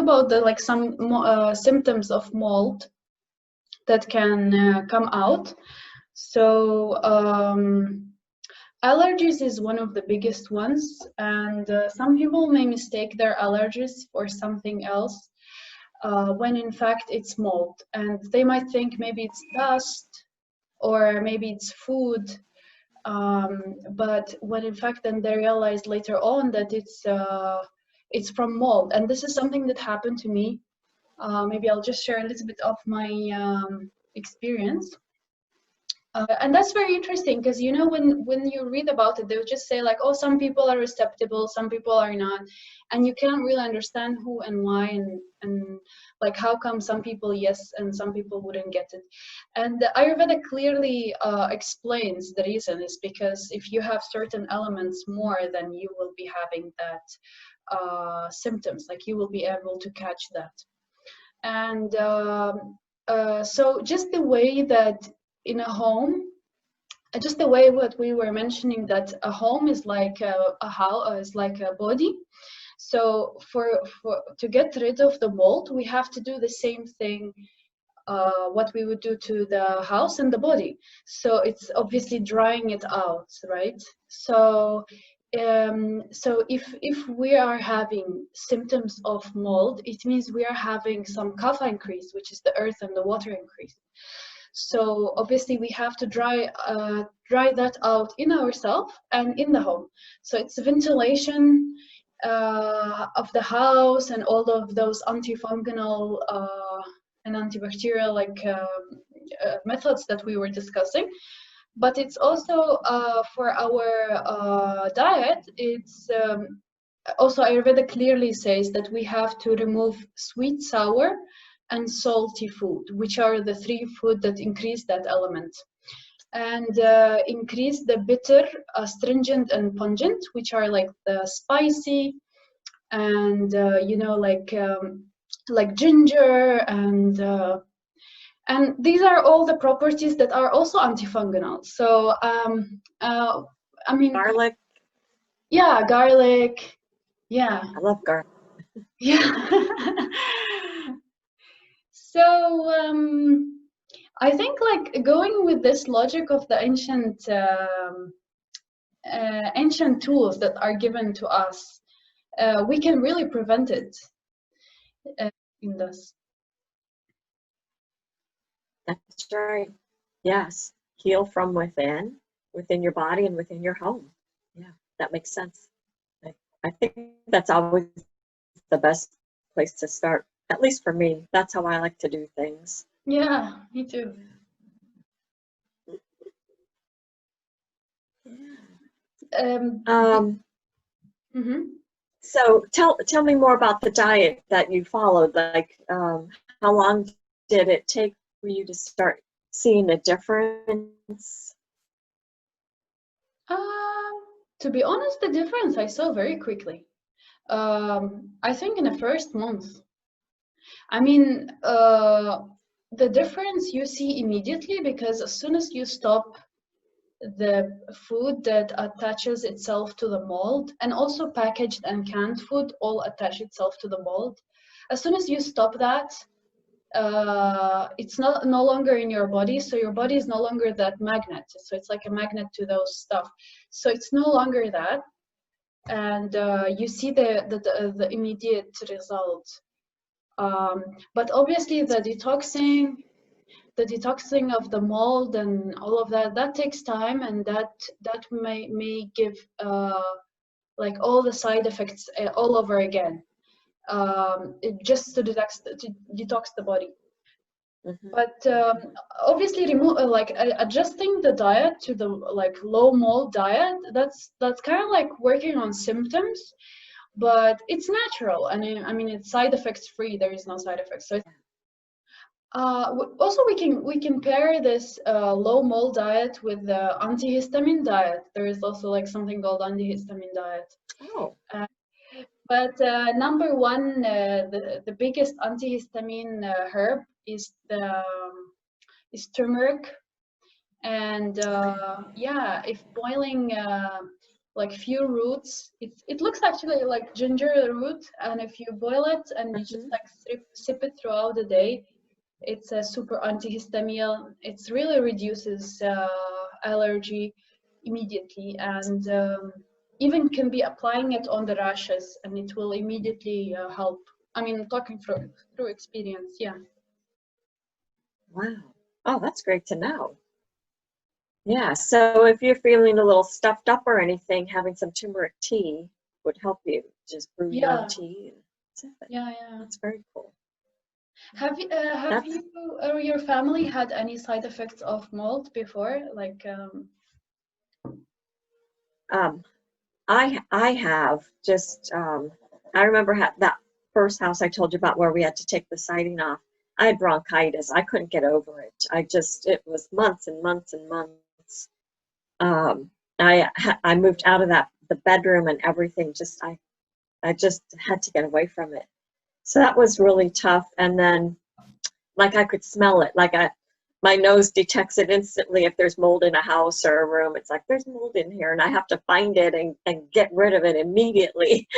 about the like some symptoms of mold that can come out. So allergies is one of the biggest ones, and some people may mistake their allergies for something else when in fact it's mold, and they might think maybe it's dust or maybe it's food, but when in fact then they realize later on that it's from mold. And this is something that happened to me. Maybe I'll just share a little bit of my experience. And that's very interesting because, you know, when you read about it, they'll just say like, oh, some people are susceptible, some people are not. And you can't really understand who and why, and like how come some people yes and some people wouldn't get it. And the Ayurveda clearly explains the reason is because if you have certain elements more, then you will be having that symptoms, like you will be able to catch that. And so just the way that in a home, just the way what we were mentioning, that a home is like a house, is like a body. So to get rid of the mold, we have to do the same thing what we would do to the house and the body. So it's obviously drying it out, right? So so if we are having symptoms of mold, it means we are having some kapha increase, which is the earth and the water increase. So obviously we have to dry that out in ourselves and in the home. So it's ventilation of the house and all of those antifungal and antibacterial methods that we were discussing. But it's also for our diet, it's also Ayurveda clearly says that we have to remove sweet, sour, and salty food, which are the three food that increase that element, and increase the bitter, astringent, and pungent, which are like the spicy, and you know, like ginger, and these are all the properties that are also antifungal. So I mean, garlic. Yeah, garlic. Yeah, I love garlic. Yeah. So I think like going with this logic of the ancient tools that are given to us, we can really prevent it in this. That's right. Yes. Heal from within your body and within your home. Yeah, that makes sense. I think that's always the best place to start. At least for me, that's how I like to do things. Yeah, me too. So tell me more about the diet that you followed. Like, how long did it take for you to start seeing a difference? To be honest, the difference I saw very quickly. I think in the first month. I mean, the difference you see immediately, because as soon as you stop the food that attaches itself to the mold, and also packaged and canned food all attach itself to the mold. As soon as you stop that, it's no longer in your body, so your body is no longer that magnet. So it's like a magnet to those stuff. So it's no longer that, and you see the immediate result. But obviously the detoxing of the mold and all of that takes time, and that may give like all the side effects all over again, just to detox the body. But obviously adjusting the diet to the like low mold diet, that's kind of like working on symptoms, but it's natural, and I mean it's side effects free. There is no side effects. So also we can pair this low mold diet with the antihistamine diet. There is also like something called antihistamine diet. Oh. But number one, the biggest antihistamine herb is turmeric, and yeah, if boiling like few roots. It looks actually like ginger root, and if you boil it and you just like sip it throughout the day, it's a super antihistamine. It really reduces allergy immediately, and even can be applying it on the rashes, and it will immediately help. I mean, talking through experience, yeah. Wow. Oh, that's great to know. Yeah, so if you're feeling a little stuffed up or anything, having some turmeric tea would help you. Just brew your own Yeah, tea and sip it. yeah. That's very cool. Have That's you or your family had any side effects of mold before? Like, I have just I remember that first house I told you about where we had to take the siding off. I had bronchitis. I couldn't get over it. It was months and months and months. I moved out of the bedroom and everything. I just had to get away from it. So that was really tough. And then, like, I could smell it. My nose detects it instantly if there's mold in a house or a room. It's like, there's mold in here, and I have to find it and get rid of it immediately.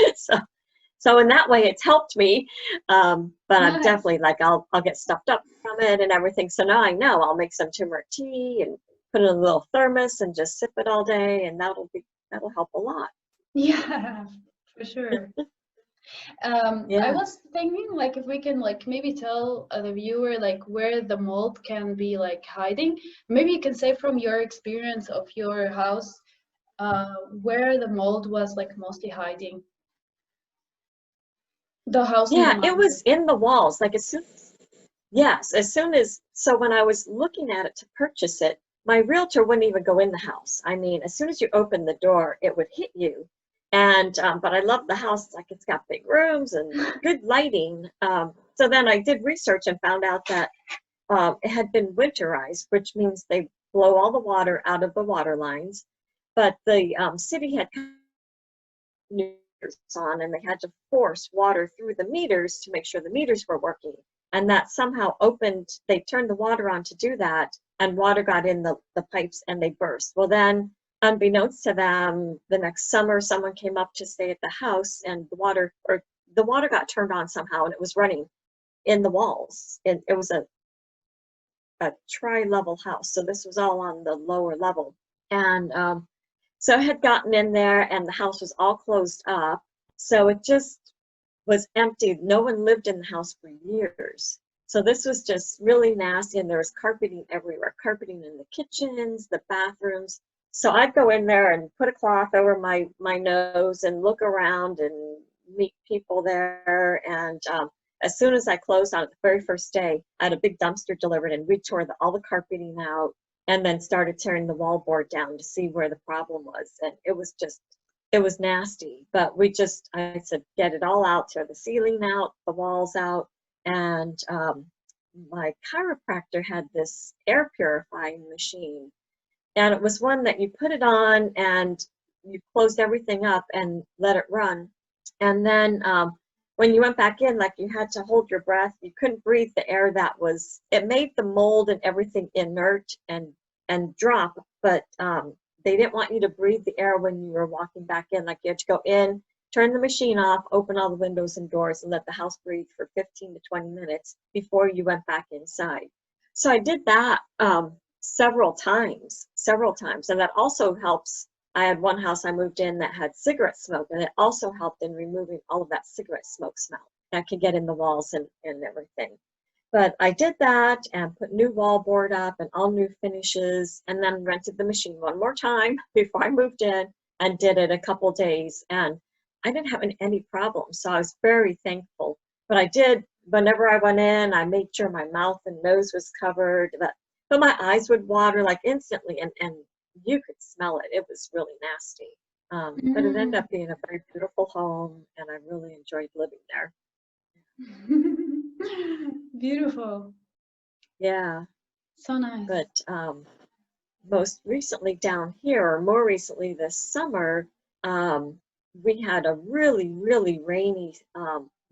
So in that way, it's helped me. But I'm nice. definitely like, I'll get stuffed up from it and everything. So now I know I'll make some turmeric tea and put it in a little thermos and just sip it all day, and that'll help a lot. Yeah, for sure. I Yeah. was thinking like if we can like maybe tell the viewer like where the mold can be like hiding. Maybe you can say from your experience of your house, where the mold was like mostly hiding. The house in the Yeah, it mountain. was in the walls. Like so when I was looking at it to purchase it, my realtor wouldn't even go in the house. I mean, as soon as you open the door, it would hit you. And but I love the house. Like, it's got big rooms and good lighting. So then I did research and found out that it had been winterized, which means they blow all the water out of the water lines. But the city had meters on, and they had to force water through the meters to make sure the meters were working. And that somehow they turned the water on to do that, and water got in the pipes and they burst. Well, then, unbeknownst to them, the next summer, someone came up to stay at the house, and the water got turned on somehow, and it was running in the walls. It was a tri-level house, so this was all on the lower level. And so I had gotten in there, and the house was all closed up. So it just was empty. No one lived in the house for years. So this was just really nasty, and there was carpeting everywhere, carpeting in the kitchens, the bathrooms. So I'd go in there and put a cloth over my nose and look around and meet people there. And as soon as I closed on it, the very first day, I had a big dumpster delivered, and we tore all the carpeting out and then started tearing the wallboard down to see where the problem was. And it was nasty. But I said, get it all out, tear the ceiling out, the walls out. And my chiropractor had this air purifying machine. And it was one that you put it on and you closed everything up and let it run. And then when you went back in, like, you had to hold your breath. You couldn't breathe the air it made the mold and everything inert and drop, but they didn't want you to breathe the air when you were walking back in. Like, you had to go in, turn the machine off, open all the windows and doors, and let the house breathe for 15 to 20 minutes before you went back inside. So I did that several times. And that also helps. I had one house I moved in that had cigarette smoke, and it also helped in removing all of that cigarette smoke smell that could get in the walls and everything. But I did that and put new wallboard up and all new finishes, and then rented the machine one more time before I moved in and did it a couple days. And I didn't have any problems, so I was very thankful. But I did, whenever I went in, I made sure my mouth and nose was covered, but my eyes would water like instantly, and you could smell it. It was really nasty. But it ended up being a very beautiful home, and I really enjoyed living there. Beautiful. Yeah. So nice. But most recently down here, or more recently this summer, we had a really, really rainy,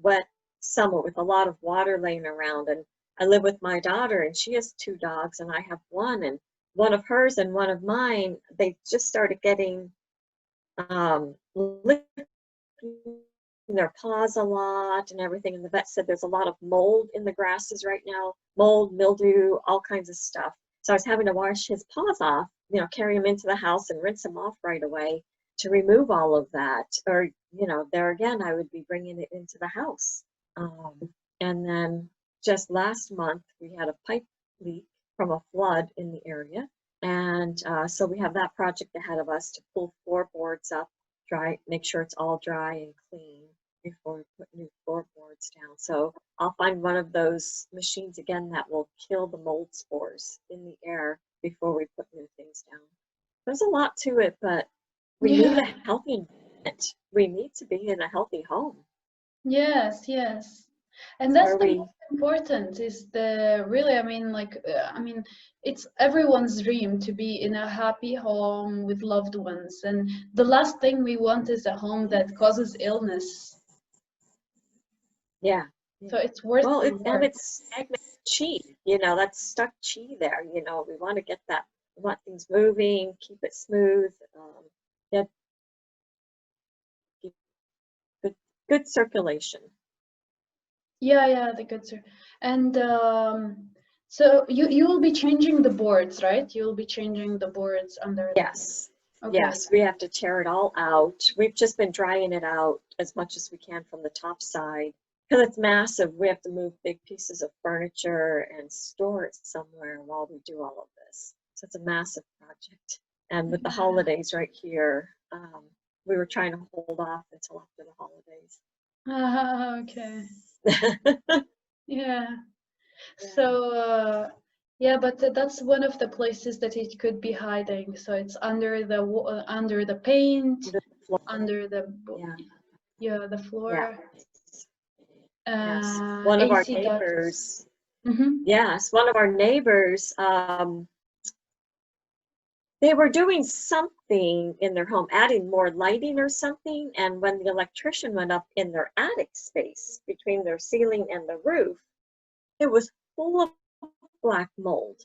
wet summer with a lot of water laying around. And I live with my daughter, and she has 2 dogs, and I have one. And one of hers and one of mine, they just started getting licking their paws a lot and everything. And the vet said there's a lot of mold in the grasses right now, mold, mildew, all kinds of stuff. So I was having to wash his paws off, you know, carry him into the house and rinse him off right away to remove all of that. Or, you know, there again, I would be bringing it into the house. And then just last month, we had a pipe leak from a flood in the area. And so we have that project ahead of us to pull floorboards up, make sure it's all dry and clean before we put new floorboards down. So I'll find one of those machines again that will kill the mold spores in the air before we put new things down. There's a lot to it, but we need a healthy environment. We need to be in a healthy home. Yes, yes. And that's the most important, is the really, I mean, it's everyone's dream to be in a happy home with loved ones. And the last thing we want is a home that causes illness. Yeah. So it's worth it. And it's stagnant chi, you know, that's stuck chi there. You know, we want to get that, we want things moving, keep it smooth, get good circulation. Yeah, the good sir. And so you will be changing the boards, right? You will be changing the boards under. Yes. Okay. Yes, we have to tear it all out. We've just been drying it out as much as we can from the top side because it's massive. We have to move big pieces of furniture and store it somewhere while we do all of this. So it's a massive project. And with the holidays right here, we were trying to hold off until after the holidays. Okay. Yeah. So yeah, but that's one of the places that it could be hiding. So it's under the paint, under the the floor. Yes, one of our neighbors. Yes, one of our neighbors. They were doing something in their home, adding more lighting or something, and when the electrician went up in their attic space between their ceiling and the roof, it was full of black mold,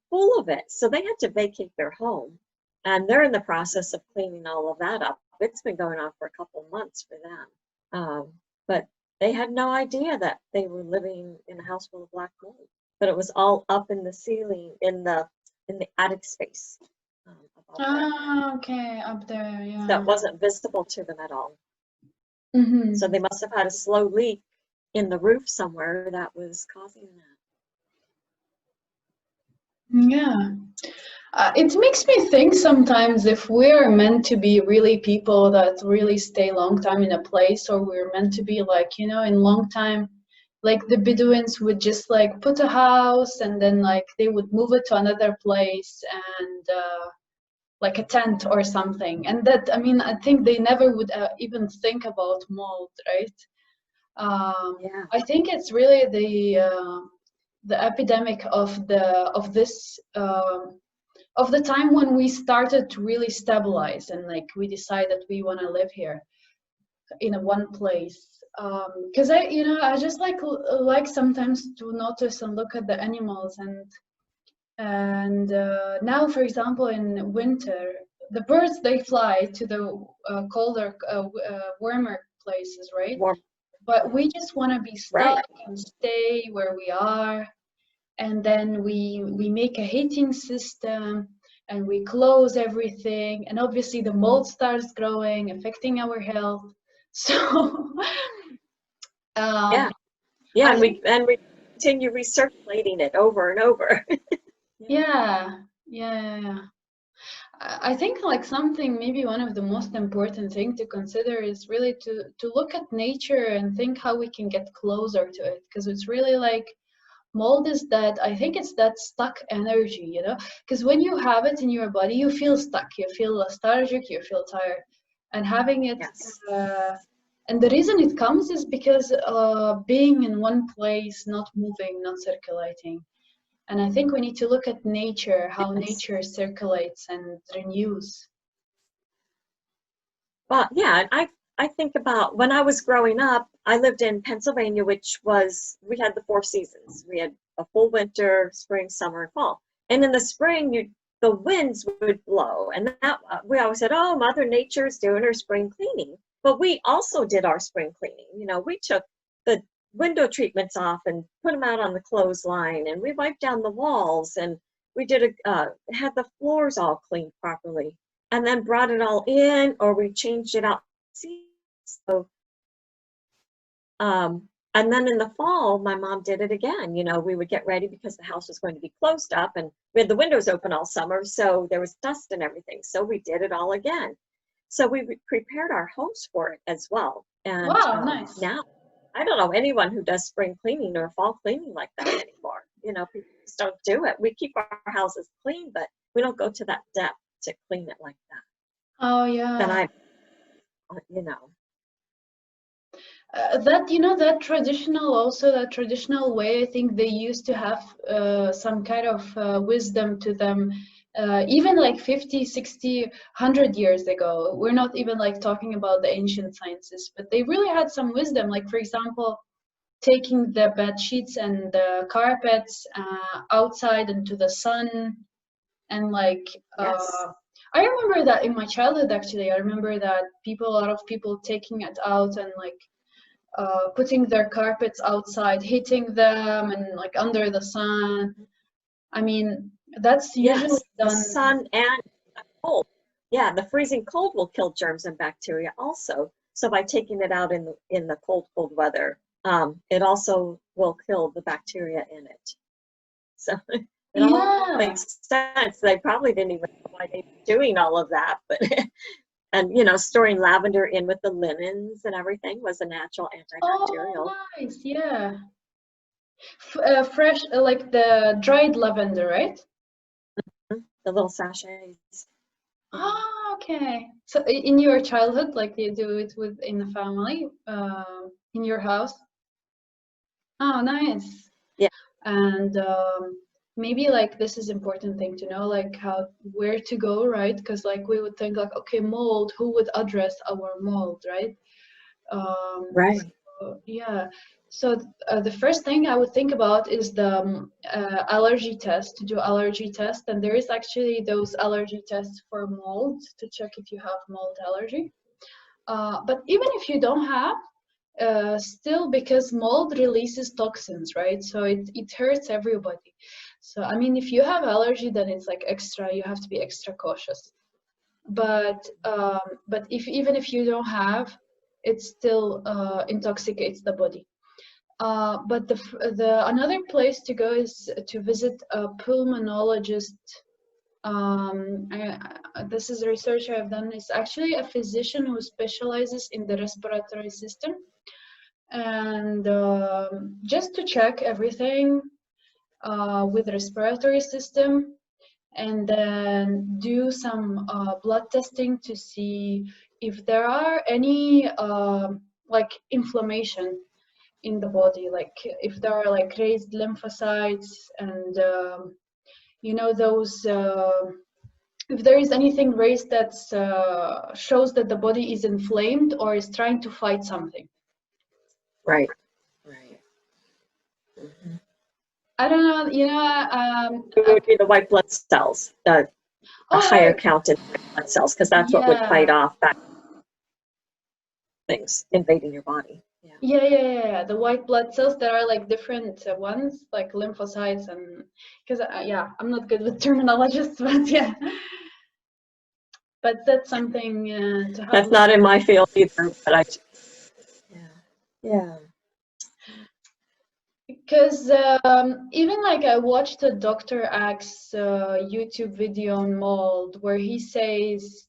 full of it. So they had to vacate their home, and they're in the process of cleaning all of that up. It's been going on for a couple of months for them. But they had no idea that they were living in a house full of black mold, but it was all up in the ceiling, in the attic space. Okay, up there, yeah. That wasn't visible to them at all. So they must have had a slow leak in the roof somewhere that was causing that. Yeah. It makes me think sometimes if we're meant to be really people that really stay long time in a place, or we're meant to be like, you know, in long time, like the Bedouins would just like put a house and then like they would move it to another place and like a tent or something. And that, I mean, I think they never would even think about mold, right? I think it's really the epidemic of this of the time when we started to really stabilize and like we decided we want to live here in a one place. Because I just like sometimes to notice and look at the animals and now, for example, in winter, the birds, they fly to the colder, warmer places, right? But we just want to be stuck and stay where we are. And then we make a heating system and we close everything. And obviously the mold starts growing, affecting our health. So and we continue recirculating it over and over. Yeah. I think like something, maybe one of the most important thing to consider is really to look at nature and think how we can get closer to it, because it's really like mold is that, I think it's that stuck energy, you know, because when you have it in your body, you feel stuck, you feel lethargic, you feel tired, and having it and the reason it comes is because being in one place, not moving, not circulating. And I think we need to look at nature, how nature circulates and renews. Well, yeah, I think about when I was growing up, I lived in Pennsylvania, which was, we had the 4 seasons. We had a full winter, spring, summer, and fall. And in the spring, the winds would blow, and that we always said, oh, Mother Nature's doing her spring cleaning. But we also did our spring cleaning. You know, we took the window treatments off and put them out on the clothesline, and we wiped down the walls, and we did had the floors all cleaned properly, and then brought it all in, or we changed it out. So, and then in the fall, my mom did it again. You know, we would get ready because the house was going to be closed up, and we had the windows open all summer, so there was dust and everything. So we did it all again. So we prepared our homes for it as well. And Wow, nice. now, I don't know anyone who does spring cleaning or fall cleaning like that anymore. You know, people just don't do it. We keep our houses clean, but we don't go to that depth to clean it like that. Oh yeah. Then you know. That, you know, that traditional way, I think they used to have some kind of wisdom to them, even like 50, 60, 100 years ago. We're not even like talking about the ancient sciences, but they really had some wisdom. Like, for example, taking the bed sheets and the carpets outside into the sun, and like Yes. I remember that in my childhood. Actually, I remember that a lot of people taking it out and like putting their carpets outside, heating them, and like under the sun. I mean, that's usually The done. sun and cold. Yeah, the freezing cold will kill germs and bacteria also. So by taking it out in the cold weather, it also will kill the bacteria in it. So it all makes sense. They probably didn't even know why they were doing all of that, but and you know, storing lavender in with the linens and everything was a natural antibacterial. Oh, nice. Yeah. Fresh, like the dried lavender, right? The little sachets. Oh, okay. So in your childhood, like you do it in the family, in your house? Oh, nice. Yeah. And maybe like this is important thing to know, like where to go, right? Because like we would think like, okay, mold, who would address our mold, right? Right. So, yeah. So the first thing I would think about is the allergy test, to do allergy test. And there is actually those allergy tests for mold to check if you have mold allergy. But even if you don't have, still, because mold releases toxins, right? So it hurts everybody. So I mean, if you have allergy, then it's like extra, you have to be extra cautious. But even if you don't have, it still intoxicates the body. But the another place to go is to visit a pulmonologist. This is research I've done. It's actually a physician who specializes in the respiratory system, and just to check everything with respiratory system, and then do some blood testing to see if there are any like inflammation in the body, like if there are like raised lymphocytes, and you know, those if there is anything raised that shows that the body is inflamed or is trying to fight something. Right. Right. Mm-hmm. I don't know, you know, it would be the white blood cells, a higher count in white blood cells, because that's what would fight off that things invading your body. Yeah. The white blood cells, there are like different ones, like lymphocytes, and because yeah, I'm not good with terminologists, but yeah. But that's something to have. That's not in my field either, but yeah. Because even like I watched a Dr. Axe YouTube video on mold, where he says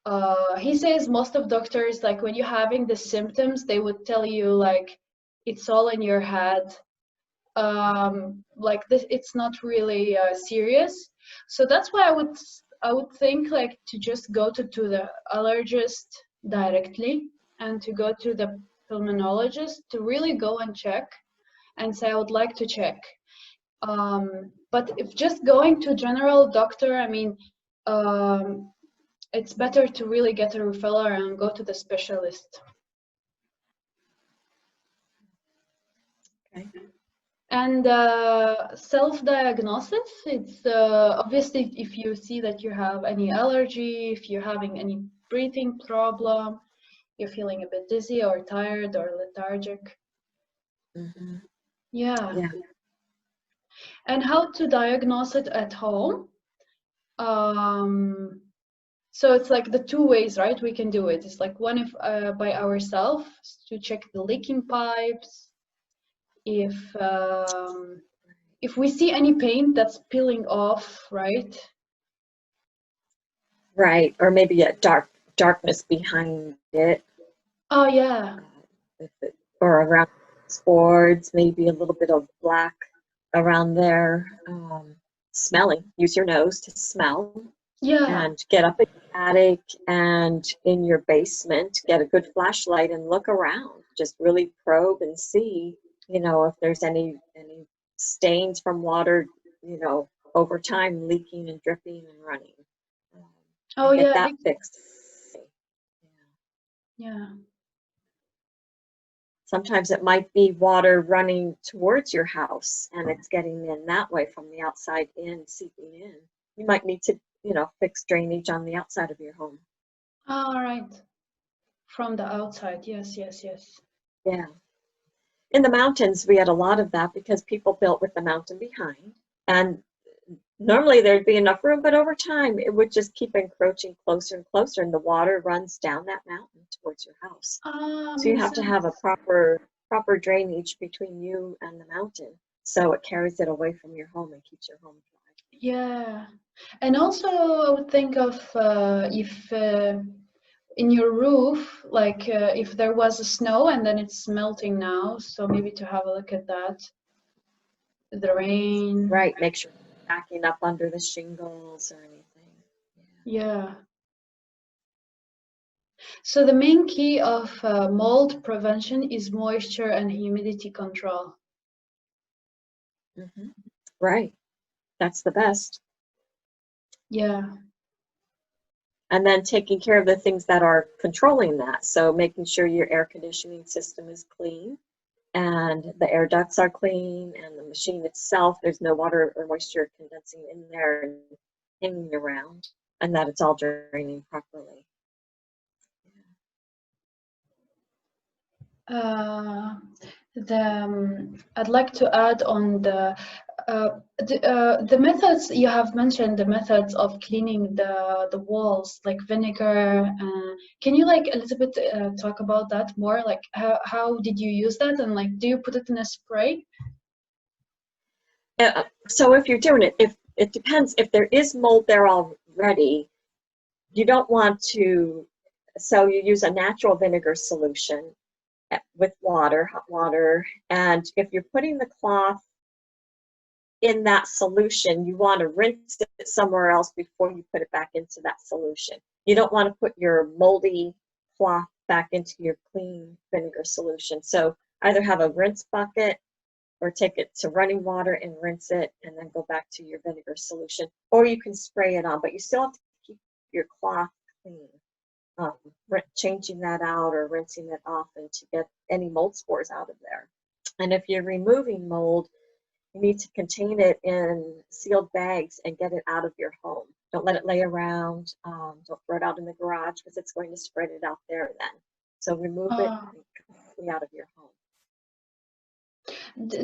most of doctors, like when you're having the symptoms, they would tell you like it's all in your head, like this, it's not really serious. So that's why I would think like to just go to the allergist directly, and to go to the pulmonologist to really go and check and say I would like to check. But if just going to general doctor, I mean, it's better to really get a referral and go to the specialist. Okay. And self-diagnosis, it's obviously if you see that you have any allergy, if you're having any breathing problem, you're feeling a bit dizzy or tired or lethargic. Mm-hmm. Yeah. Yeah. And how to diagnose it at home. So it's like the two ways, right? We can do it. It's like one if by ourselves to check the leaking pipes. If we see any paint that's peeling off, right? Right. Or maybe a darkness behind it. Oh yeah. Or around boards, maybe a little bit of black around there. Smelling. Use your nose to smell. Yeah. And get up in the attic and in your basement, get a good flashlight and look around. Just really probe and see, if there's any stains from water, over time leaking and dripping and running. Oh and get yeah. that fixed. Yeah. Sometimes it might be water running towards your house and it's getting in that way from the outside in, seeping in. You might need to, fix drainage on the outside of your home. All right. From the outside. Yes, yes, yes. Yeah. In the mountains, we had a lot of that because people built with the mountain behind. And normally there'd be enough room, but over time it would just keep encroaching closer and closer, and the water runs down that mountain towards your house. So you have to have a proper drainage between you and the mountain, so it carries it away from your home and keeps your home dry. Yeah. And also I would think of if in your roof, like if there was a snow and then it's melting now, so maybe to have a look at that. The rain. Right, make sure you're backing up under the shingles or anything. Yeah. So the main key of mold prevention is moisture and humidity control. Mm-hmm. Right, that's the best. Yeah. And then taking care of the things that are controlling that. So making sure your air conditioning system is clean and the air ducts are clean and the machine itself, there's no water or moisture condensing in there and hanging around, and that it's all draining properly. I'd like to add on the methods you have mentioned, the methods of cleaning the walls, like vinegar. Can you like a little bit talk about that more? Like how did you use that, and like do you put it in a spray? So if you're doing it, if it depends, if there is mold there already, you don't want to. So you use a natural vinegar solution with water, hot water, and if you're putting the cloth in that solution, you want to rinse it somewhere else before you put it back into that solution. You don't want to put your moldy cloth back into your clean vinegar solution. So either have a rinse bucket or take it to running water and rinse it and then go back to your vinegar solution. Or you can spray it on, but you still have to keep your cloth clean. Changing that out or rinsing it off and to get any mold spores out of there. And if you're removing mold, you need to contain it in sealed bags and get it out of your home. Don't let it lay around. Don't throw it out in the garage because it's going to spread it out there then. So remove it completely out of your home.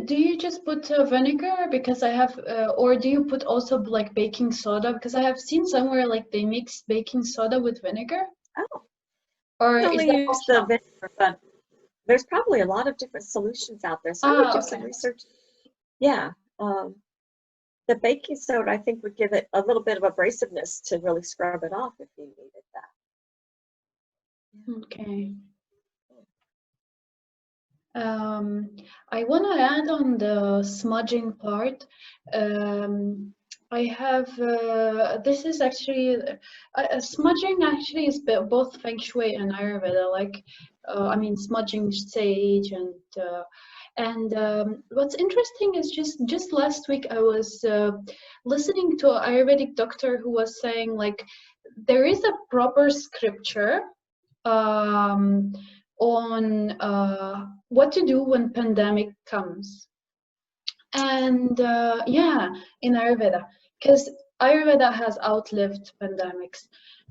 Do you just put vinegar? Because I have, or do you put also like baking soda? Because I have seen somewhere like they mix baking soda with vinegar. Oh. Or I only use optional? the vinegar, but there's probably a lot of different solutions out there. So I would do some research. Yeah. The baking soda, I think, would give it a little bit of abrasiveness to really scrub it off if you needed that. Okay. I want to add on the smudging part. I have, this is actually, smudging actually is both Feng Shui and Ayurveda, like, I mean, smudging sage and what's interesting is just last week I was listening to an Ayurvedic doctor who was saying like, there is a proper scripture on what to do when pandemic comes. And yeah, in Ayurveda, because Ayurveda has outlived pandemics.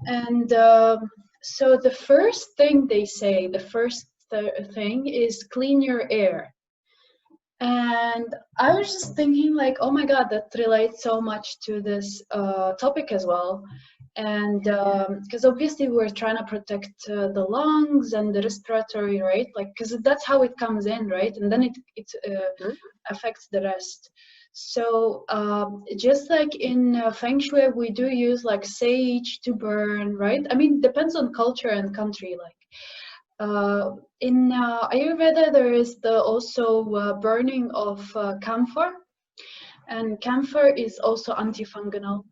And so the first thing they say, the first thing is clean your air. And I was just thinking like, oh my God, that relates so much to this topic as well. And because obviously we're trying to protect the lungs and the respiratory, right? Like, because that's how it comes in, right? And then it affects the rest. So just like in Feng Shui, we do use like sage to burn, right? I mean, depends on culture and country. Like in Ayurveda, there is the also burning of camphor, and camphor is also antifungal.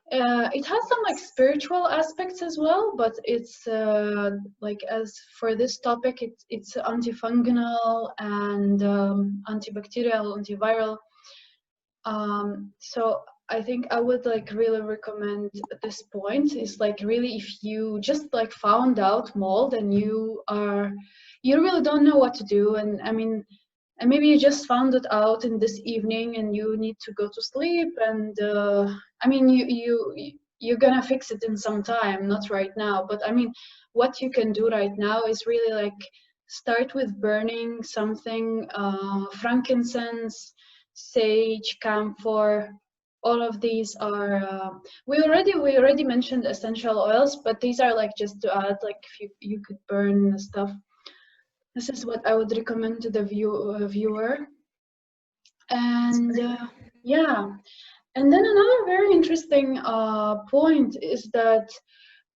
It has some like spiritual aspects as well, but it's like as for this topic, it's antifungal and antibacterial, antiviral. So I think I would like really recommend at this point is like really if you just like found out mold and you really don't know what to do, and I mean, and maybe you just found it out in this evening and you need to go to sleep, and I mean you're gonna fix it in some time, not right now, but I mean what you can do right now is really like start with burning something, frankincense, sage, camphor. All of these are we already mentioned essential oils, but these are like just to add, like if you could burn stuff. This is what I would recommend to the viewer. And yeah, and then another very interesting point is that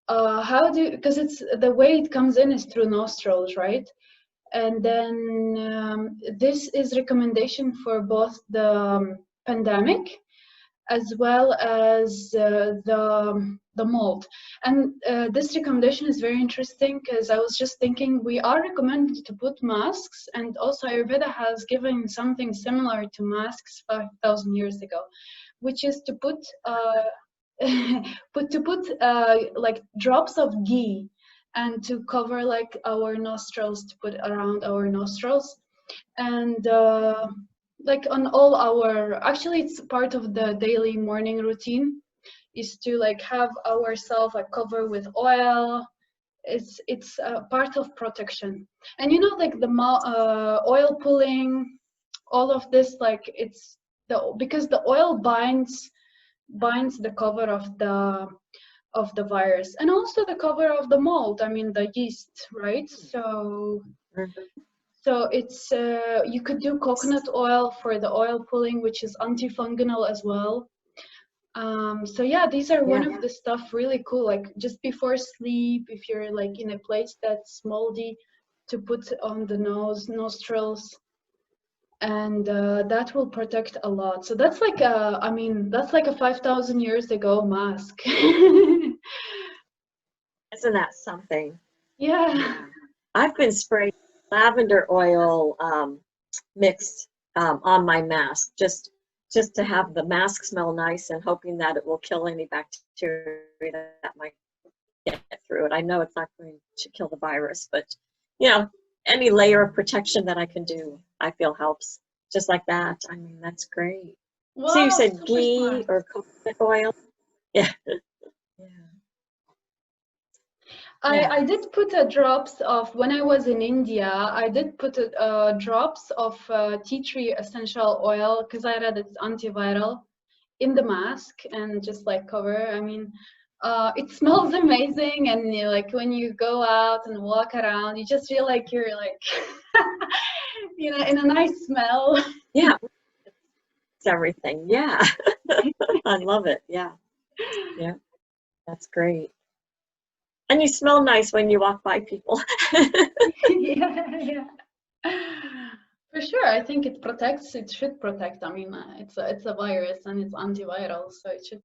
because it's the way it comes in is through nostrils, right? And then this is recommendation for both the pandemic as well as the mold. And this recommendation is very interesting because I was just thinking we are recommended to put masks, and also Ayurveda has given something similar to masks 5,000 years ago, which is to put like drops of ghee and to cover like our nostrils, to put around our nostrils, and like on all our, actually it's part of the daily morning routine, is to like have ourselves like cover with oil. It's a part of protection. And you know, like the oil pulling, all of this, like it's because the oil binds the cover of the virus, and also the cover of the mold, I mean the yeast, right? So it's you could do coconut oil for the oil pulling, which is antifungal as well. So yeah, these are one of the stuff really cool, like just before sleep, if you're like in a place that's moldy, to put on the nostrils, and that will protect a lot. So that's like I mean, that's like a 5,000 years ago mask. Isn't that something? Yeah. I've been spraying lavender oil mixed on my mask, just to have the mask smell nice, and hoping that it will kill any bacteria that might get through it. I know it's not going to kill the virus, but you know, any layer of protection that I can do, I feel helps. Just like that. I mean, that's great. Wow, so you said ghee smart. or coconut oil? Yeah. I did put drops of, when I was in India, I did put drops of tea tree essential oil, because I read it's antiviral, in the mask, and just like cover. I mean, it smells amazing, and you, like when you go out and walk around, you just feel like you're like, you know, in a nice smell. Yeah, it's everything. Yeah. I love it. Yeah, that's great. And you smell nice when you walk by people. Yeah. For sure, I think it protects. It should protect. I mean, it's a virus and it's antiviral, so it should.